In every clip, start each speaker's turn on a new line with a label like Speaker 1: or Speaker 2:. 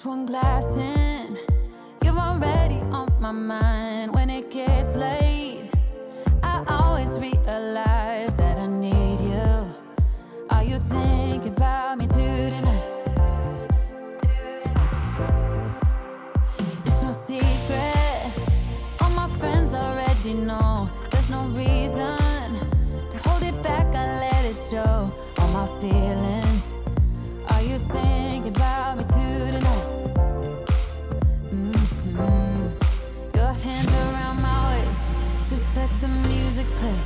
Speaker 1: Just one glass in, you're already on my mind. When it gets late, I always realize that I need you. Are you thinking about me tonight? It's no secret, all my friends already know. There's no reason to hold it back, I let it show. All my feelings, are you thinking about me tonight? Your hands around my waist, just let the music play.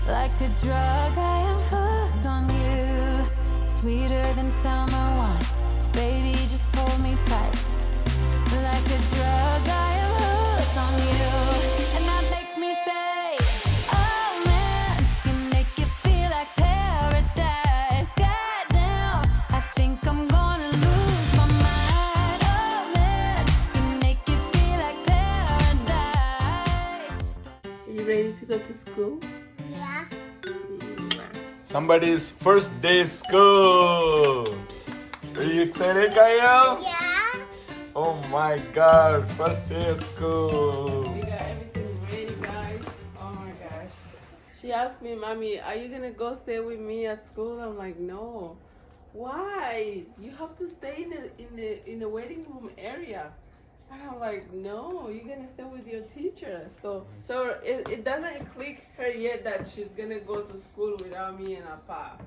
Speaker 1: Like a drug, I am hooked on you. Sweeter than summer wine, baby, just hold me tight. Like a drug, I am hooked on you. And that makes me say, oh man, you make it feel like paradise. Goddamn, I think I'm gonna lose my mind. Oh man, you make it feel like paradise.
Speaker 2: Are you ready to go to school?
Speaker 3: Yeah.
Speaker 4: Somebody's first day school. Are you excited, Kyle?
Speaker 3: Yeah.
Speaker 4: Oh my God, first day of school.
Speaker 2: We got everything ready, guys. Oh my gosh. She asked me, Mommy, are you gonna go stay with me at school? I'm like, no. Why? You have to stay in the waiting room area. And I'm like, no, you're gonna stay with your teacher. So it doesn't click her yet that she's gonna go to school without me and Appa.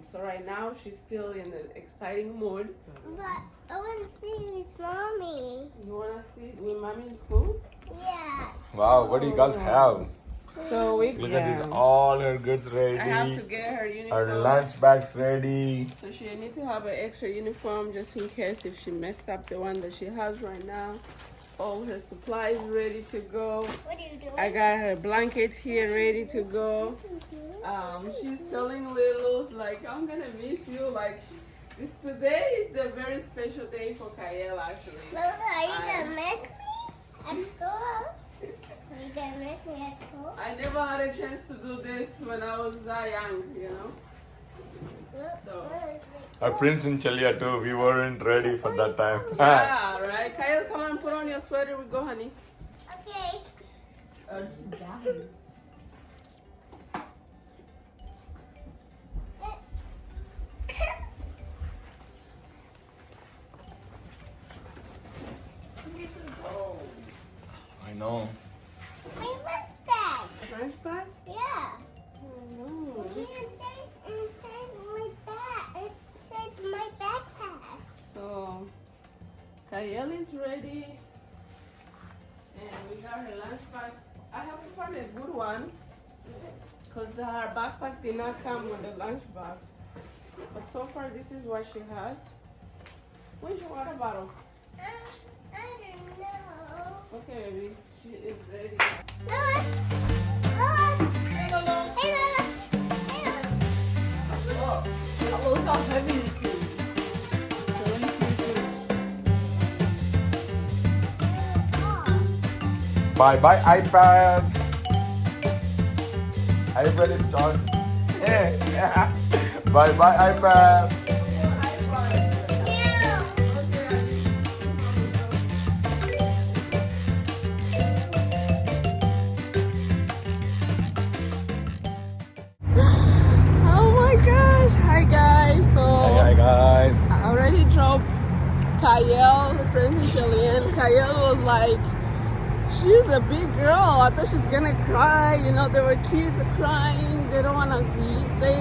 Speaker 2: So right now she's still in an exciting mood.
Speaker 3: But I want to see with mommy.
Speaker 2: You wanna see with Mommy in school?
Speaker 3: Yeah.
Speaker 4: Wow, what do you guys have?
Speaker 2: So we
Speaker 4: Look at this, all her goods ready.
Speaker 2: I have to get her uniform.
Speaker 4: Her lunch bags ready.
Speaker 2: So she need to have an extra uniform just in case if she messed up the one that she has right now. All her supplies ready to go.
Speaker 3: What are you doing?
Speaker 2: I got her blanket here ready to go. She's telling Littles like, I'm gonna miss you. Like, today is the very special day for Kyle actually.
Speaker 3: Lola, are you gonna miss me at school? Are you gonna miss me at school?
Speaker 2: I never had a chance to do this when I was that young, you know. So.
Speaker 4: Our prince in Chelia too, we weren't ready for that time.
Speaker 2: Yeah, right. Kyle, come on, put on your sweater. We go, honey.
Speaker 3: Okay.
Speaker 4: I know.
Speaker 3: My lunch bag.
Speaker 2: Lunch bag?
Speaker 3: Yeah.
Speaker 2: Oh,
Speaker 3: Inside my bag. Inside my backpack.
Speaker 2: so, Kyle is ready. And we got her lunch bag. I have to find a good one. Because her backpack did not come with the lunch box. But so far, this is what she has. Where's your water bottle?
Speaker 3: I don't know.
Speaker 2: Okay, baby. She is ready.
Speaker 3: Lola. Lola. Hey, Lola. Hey, Lola.
Speaker 2: Look how heavy this is.
Speaker 4: Bye bye iPad. iPad is charged. Yeah. Bye bye iPad.
Speaker 2: Oh my gosh. Hi, guys. So,
Speaker 4: Hi guys.
Speaker 2: I already dropped Kyle, Princess Julian. Kyle was like, she's a big girl. I thought she's gonna cry. You know, there were kids crying. They don't wanna stay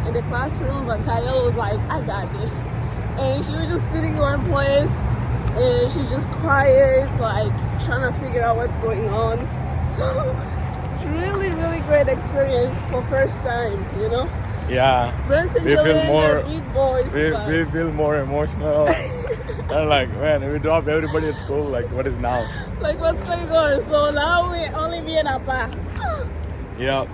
Speaker 2: in the classroom. But Kyle was like, I got this. And she was just sitting in one place. And she's just quiet, like trying to figure out what's going on. So it's really, really great experience for first time, you know?
Speaker 4: Yeah.
Speaker 2: Prince and
Speaker 4: We feel
Speaker 2: Julian
Speaker 4: more-
Speaker 2: are big boys. but-
Speaker 4: We feel more emotional. And like, man, we drop everybody at school. Like, what is now?
Speaker 2: Like, what's going on? So now we only me and Appa.
Speaker 4: Yep.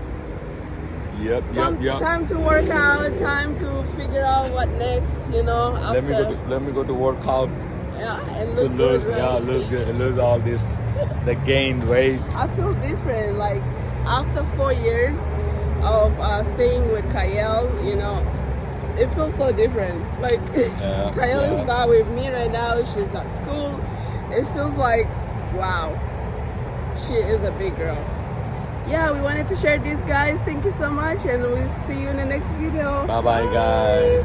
Speaker 2: Time to work out, time to figure out what next, you know, after.
Speaker 4: Let me go to work out
Speaker 2: Yeah, and
Speaker 4: to
Speaker 2: look
Speaker 4: lose.
Speaker 2: good, right?
Speaker 4: Yeah, lose good. Lose all this, the gained weight.
Speaker 2: I feel different. Like, after 4 years of staying with Kyle, you know, it feels so different. Like
Speaker 4: Yeah,
Speaker 2: Kyle
Speaker 4: yeah.
Speaker 2: is not with me right now. She's at school. It feels like, wow, she is a big girl. Yeah, we wanted to share this, guys. Thank you so much, and we'll see you in the next video.
Speaker 4: Bye bye, guys.